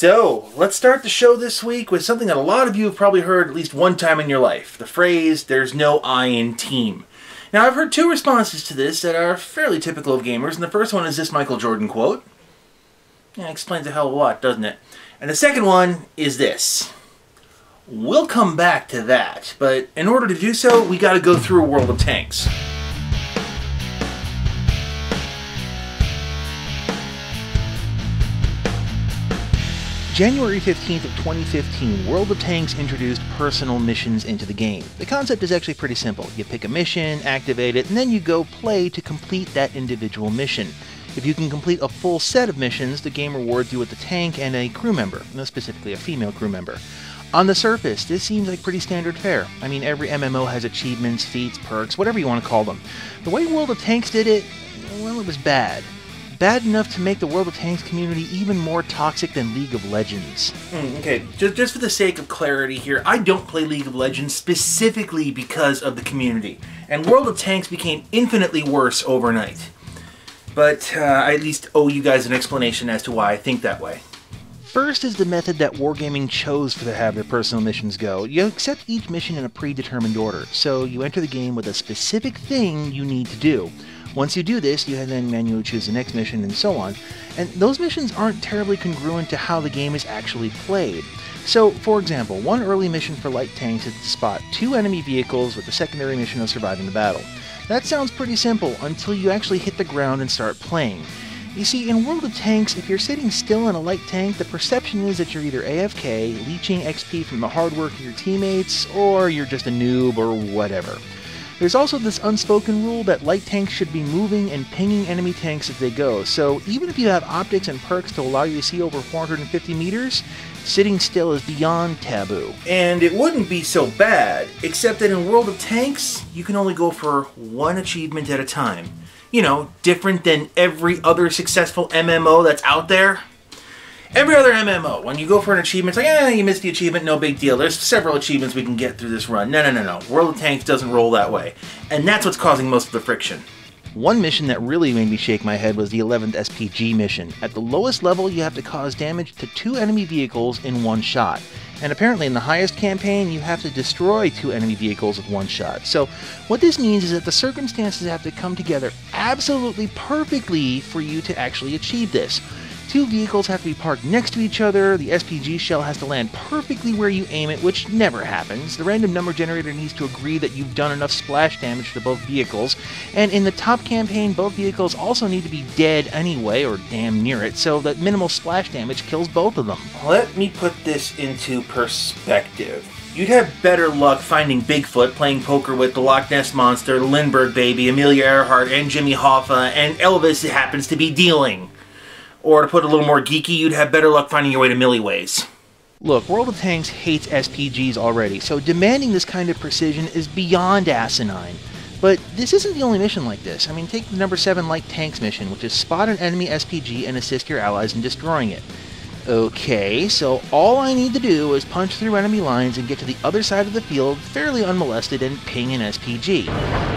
So, let's start the show this week with something that a lot of you have probably heard at least one time in your life. The phrase, "there's no I in team." Now, I've heard two responses to this that are fairly typical of gamers, and the first one is this Michael Jordan quote. Yeah, it explains a hell of a lot, doesn't it? And the second one is this. We'll come back to that, but in order to do so, we gotta go through a World of Tanks. January 15th of 2015, World of Tanks introduced personal missions into the game. The concept is actually pretty simple. You pick a mission, activate it, and then you go play to complete that individual mission. If you can complete a full set of missions, the game rewards you with a tank and a crew member, specifically a female crew member. On the surface, this seems like pretty standard fare. I mean, every MMO has achievements, feats, perks, whatever you want to call them. The way World of Tanks did it, well, it was bad. Bad enough to make the World of Tanks community even more toxic than League of Legends. Okay, just for the sake of clarity here, I don't play League of Legends specifically because of the community. And World of Tanks became infinitely worse overnight. But I at least owe you guys an explanation as to why I think that way. First is the method that Wargaming chose to have their personal missions go. You accept each mission in a predetermined order, so you enter the game with a specific thing you need to do. Once you do this, you then manually choose the next mission and so on, and those missions aren't terribly congruent to how the game is actually played. So, for example, one early mission for light tanks is to spot 2 enemy vehicles with the secondary mission of surviving the battle. That sounds pretty simple until you actually hit the ground and start playing. You see, in World of Tanks, if you're sitting still in a light tank, the perception is that you're either AFK, leeching XP from the hard work of your teammates, or you're just a noob or whatever. There's also this unspoken rule that light tanks should be moving and pinging enemy tanks as they go, so even if you have optics and perks to allow you to see over 450 meters, sitting still is beyond taboo. And it wouldn't be so bad, except that in World of Tanks, you can only go for one achievement at a time. You know, different than every other successful MMO that's out there. Every other MMO, when you go for an achievement, it's like, you missed the achievement, no big deal. There's several achievements we can get through this run. No. World of Tanks doesn't roll that way. And that's what's causing most of the friction. One mission that really made me shake my head was the 11th SPG mission. At the lowest level, you have to cause damage to 2 enemy vehicles in one shot. And apparently in the highest campaign, you have to destroy 2 enemy vehicles with one shot. So what this means is that the circumstances have to come together absolutely perfectly for you to actually achieve this. 2 vehicles have to be parked next to each other, the SPG shell has to land perfectly where you aim it, which never happens, the random number generator needs to agree that you've done enough splash damage to both vehicles, and in the top campaign, both vehicles also need to be dead anyway, or damn near it, so that minimal splash damage kills both of them. Let me put this into perspective. You'd have better luck finding Bigfoot playing poker with the Loch Ness Monster, the Lindbergh Baby, Amelia Earhart, and Jimmy Hoffa, and Elvis happens to be dealing. Or to put it a little more geeky, you'd have better luck finding your way to Milliways. Look, World of Tanks hates SPGs already, so demanding this kind of precision is beyond asinine. But this isn't the only mission like this. I mean, take the number 7 Light Tanks mission, which is spot an enemy SPG and assist your allies in destroying it. Okay, so all I need to do is punch through enemy lines and get to the other side of the field fairly unmolested and ping an SPG.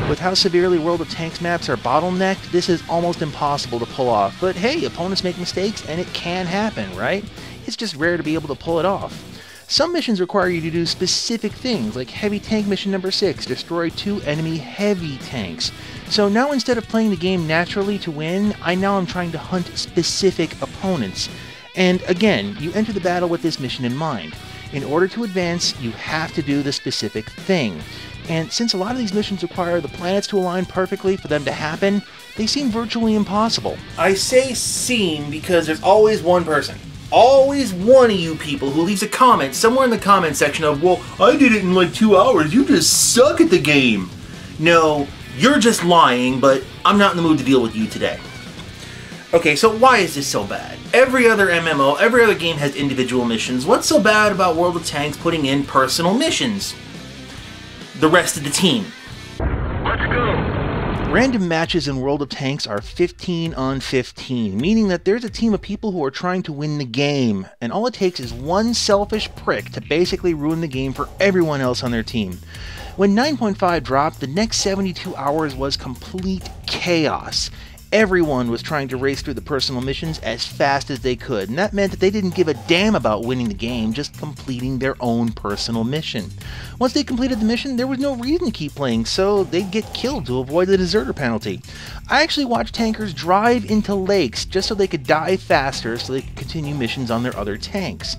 With how severely World of Tanks maps are bottlenecked, this is almost impossible to pull off, but hey, opponents make mistakes and it can happen, right? It's just rare to be able to pull it off. Some missions require you to do specific things, like Heavy Tank Mission number 6, destroy 2 enemy heavy tanks. So now instead of playing the game naturally to win, I now am trying to hunt specific opponents. And again, you enter the battle with this mission in mind. In order to advance, you have to do the specific thing. And since a lot of these missions require the planets to align perfectly for them to happen, they seem virtually impossible. I say seem because there's always one person, always one of you people who leaves a comment somewhere in the comment section of, well, I did it in like 2 hours, you just suck at the game. No, you're just lying, but I'm not in the mood to deal with you today. Okay, so why is this so bad? Every other MMO, every other game has individual missions. What's so bad about World of Tanks putting in personal missions? The rest of the team. Let's go! Random matches in World of Tanks are 15 on 15, meaning that there's a team of people who are trying to win the game, and all it takes is one selfish prick to basically ruin the game for everyone else on their team. When 9.5 dropped, the next 72 hours was complete chaos. Everyone was trying to race through the personal missions as fast as they could, and that meant that they didn't give a damn about winning the game, just completing their own personal mission. Once they completed the mission, there was no reason to keep playing, so they'd get killed to avoid the deserter penalty. I actually watched tankers drive into lakes just so they could die faster so they could continue missions on their other tanks.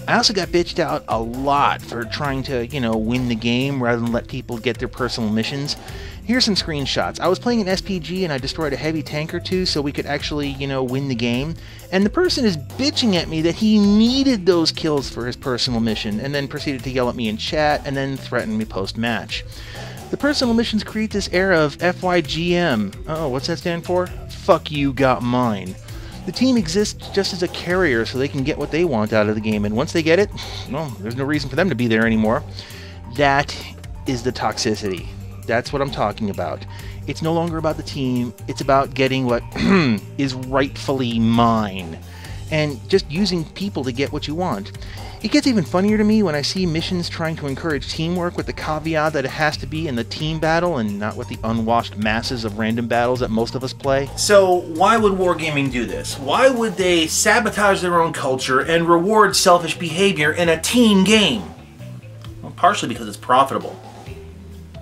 I also got bitched out a lot for trying to, win the game rather than let people get their personal missions. Here's some screenshots. I was playing an SPG and I destroyed a heavy tank or two so we could actually, win the game. And the person is bitching at me that he needed those kills for his personal mission, and then proceeded to yell at me in chat and then threaten me post-match. The personal missions create this era of FYGM. Oh, what's that stand for? Fuck you, got mine. The team exists just as a carrier so they can get what they want out of the game, and once they get it, well, there's no reason for them to be there anymore. That is the toxicity. That's what I'm talking about. It's no longer about the team, it's about getting what is rightfully mine, and just using people to get what you want. It gets even funnier to me when I see missions trying to encourage teamwork with the caveat that it has to be in the team battle and not with the unwashed masses of random battles that most of us play. So why would Wargaming do this? Why would they sabotage their own culture and reward selfish behavior in a team game? Well, partially because it's profitable.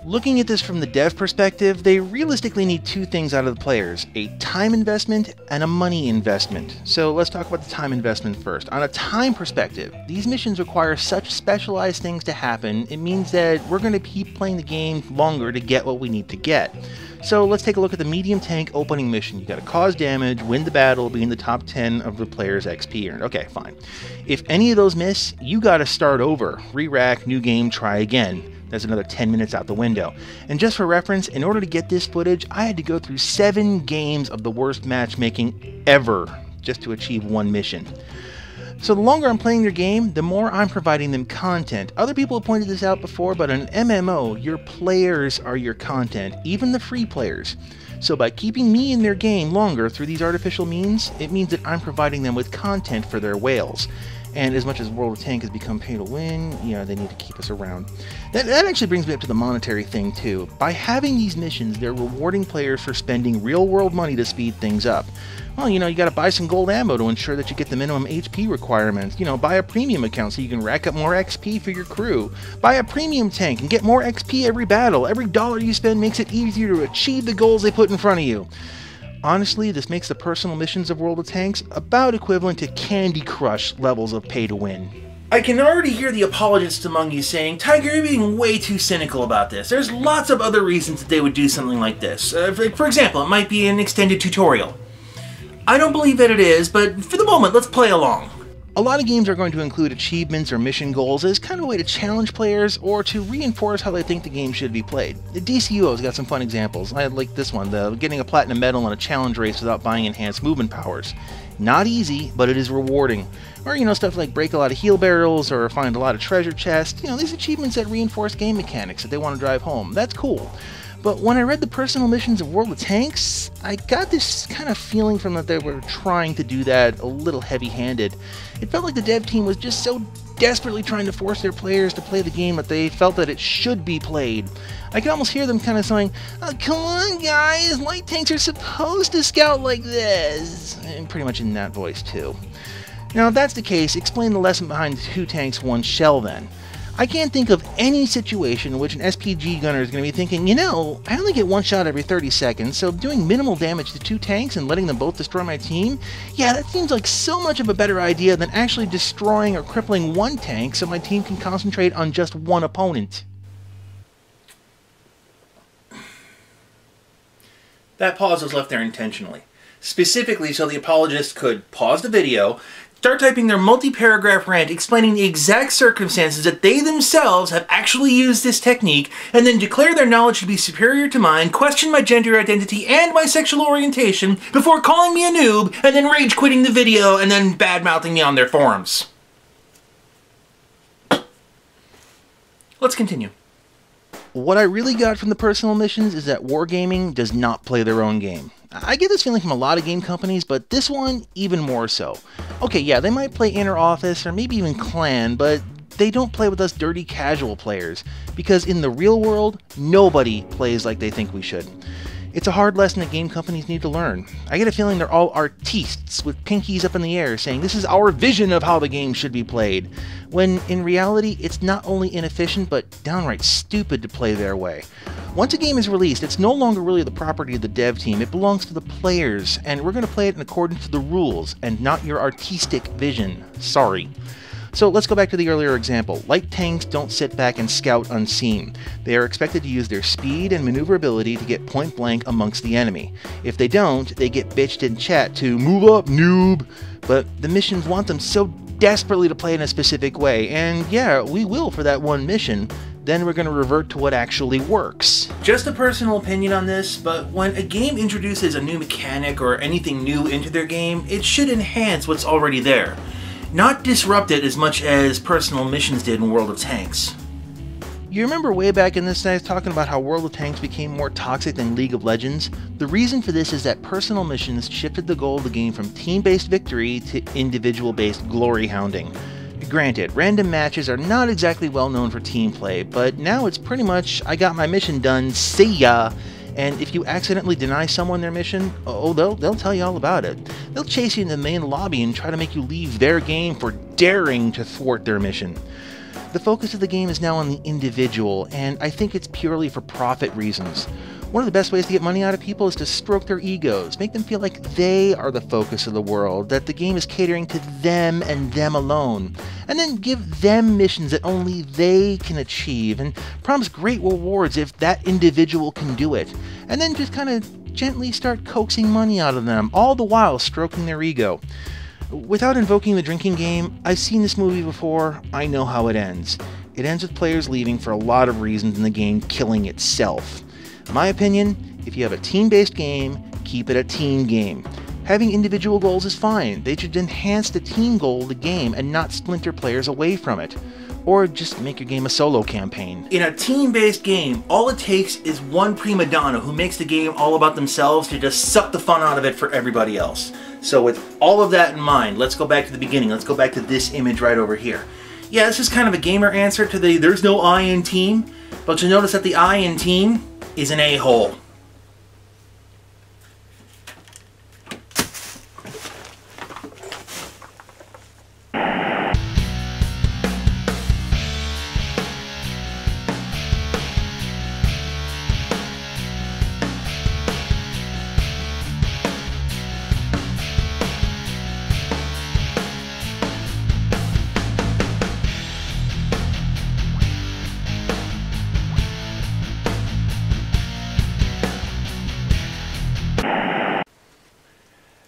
Looking at this from the dev perspective, they realistically need two things out of the players: a time investment and a money investment. So let's talk about the time investment first. On a time perspective, these missions require such specialized things to happen, it means that we're going to keep playing the game longer to get what we need to get. So let's take a look at the medium tank opening mission. You gotta cause damage, win the battle, be in the top 10 of the player's XP earned. Okay, fine. If any of those miss, you gotta start over. Re-rack, new game, try again. That's another 10 minutes out the window. And just for reference, in order to get this footage, I had to go through 7 games of the worst matchmaking ever just to achieve one mission. So the longer I'm playing their game, the more I'm providing them content. Other people have pointed this out before, but in MMO, your players are your content, even the free players. So by keeping me in their game longer through these artificial means, it means that I'm providing them with content for their whales. And as much as World of Tanks has become pay to win, they need to keep us around. That actually brings me up to the monetary thing too. By having these missions, they're rewarding players for spending real-world money to speed things up. Well, you gotta buy some gold ammo to ensure that you get the minimum HP requirements. Buy a premium account so you can rack up more XP for your crew. Buy a premium tank and get more XP every battle. Every dollar you spend makes it easier to achieve the goals they put in front of you. Honestly, this makes the personal missions of World of Tanks about equivalent to Candy Crush levels of pay to win. I can already hear the apologists among you saying, Tiger, you're being way too cynical about this. There's lots of other reasons that they would do something like this. For example, it might be an extended tutorial. I don't believe that it is, but for the moment, let's play along. A lot of games are going to include achievements or mission goals as kind of a way to challenge players or to reinforce how they think the game should be played. The DCUO's got some fun examples. I like this one, the getting a platinum medal in a challenge race without buying enhanced movement powers. Not easy, but it is rewarding. Or, stuff like break a lot of heal barrels or find a lot of treasure chests. These achievements that reinforce game mechanics that they want to drive home. That's cool. But when I read the personal missions of World of Tanks, I got this kind of feeling from that they were trying to do that a little heavy-handed. It felt like the dev team was just so desperately trying to force their players to play the game that they felt that it should be played. I could almost hear them kind of saying, oh, come on guys, light tanks are supposed to scout like this. And pretty much in that voice too. Now if that's the case, explain the lesson behind 2 tanks, 1 shell then. I can't think of any situation in which an SPG gunner is going to be thinking, I only get 1 shot every 30 seconds, so doing minimal damage to 2 tanks and letting them both destroy my team? Yeah, that seems like so much of a better idea than actually destroying or crippling 1 tank so my team can concentrate on just 1 opponent. That pause was left there intentionally. Specifically so the apologist could pause the video, start typing their multi-paragraph rant explaining the exact circumstances that they themselves have actually used this technique, and then declare their knowledge to be superior to mine, question my gender identity and my sexual orientation, before calling me a noob, and then rage quitting the video, and then bad-mouthing me on their forums. Let's continue. What I really got from the personal missions is that Wargaming does not play their own game. I get this feeling from a lot of game companies, but this one even more so. Okay, yeah, they might play Inner Office or maybe even Clan, but they don't play with us dirty casual players, because in the real world, nobody plays like they think we should. It's a hard lesson that game companies need to learn. I get a feeling they're all artistes with pinkies up in the air saying this is our vision of how the game should be played, when in reality it's not only inefficient but downright stupid to play their way. Once a game is released, it's no longer really the property of the dev team, it belongs to the players, and we're going to play it in accordance to the rules and not your artistic vision. Sorry. So let's go back to the earlier example. Light tanks don't sit back and scout unseen. They are expected to use their speed and maneuverability to get point blank amongst the enemy. If they don't, they get bitched in chat to move up, noob. But the missions want them so desperately to play in a specific way, and yeah, we will for that one mission. Then we're going to revert to what actually works. Just a personal opinion on this, but when a game introduces a new mechanic or anything new into their game, it should enhance what's already there, not disrupt it as much as personal missions did in World of Tanks. You remember way back in this, I was talking about how World of Tanks became more toxic than League of Legends? The reason for this is that personal missions shifted the goal of the game from team-based victory to individual-based glory hounding. Granted, random matches are not exactly well known for team play, but now it's pretty much, I got my mission done, see ya! And if you accidentally deny someone their mission, oh, they'll tell you all about it. They'll chase you in the main lobby and try to make you leave their game for daring to thwart their mission. The focus of the game is now on the individual, and I think it's purely for profit reasons. One of the best ways to get money out of people is to stroke their egos, make them feel like they are the focus of the world, that the game is catering to them and them alone, and then give them missions that only they can achieve, and promise great rewards if that individual can do it, and then just kind of gently start coaxing money out of them, all the while stroking their ego. Without invoking the drinking game, I've seen this movie before, I know how it ends. It ends with players leaving for a lot of reasons and the game killing itself. In my opinion, if you have a team-based game, keep it a team game. Having individual goals is fine, they should enhance the team goal of the game and not splinter players away from it. Or just make your game a solo campaign. In a team-based game, all it takes is one prima donna who makes the game all about themselves to just suck the fun out of it for everybody else. So with all of that in mind, let's go back to the beginning. Let's go back to this image right over here. Yeah, this is kind of a gamer answer to the there's no I in team, but you'll notice that the I in team is an a-hole.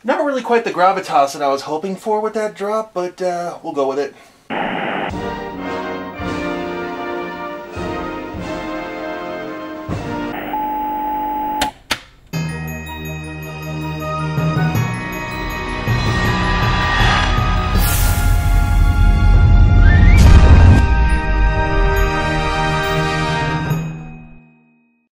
Not really quite the gravitas that I was hoping for with that drop, but we'll go with it.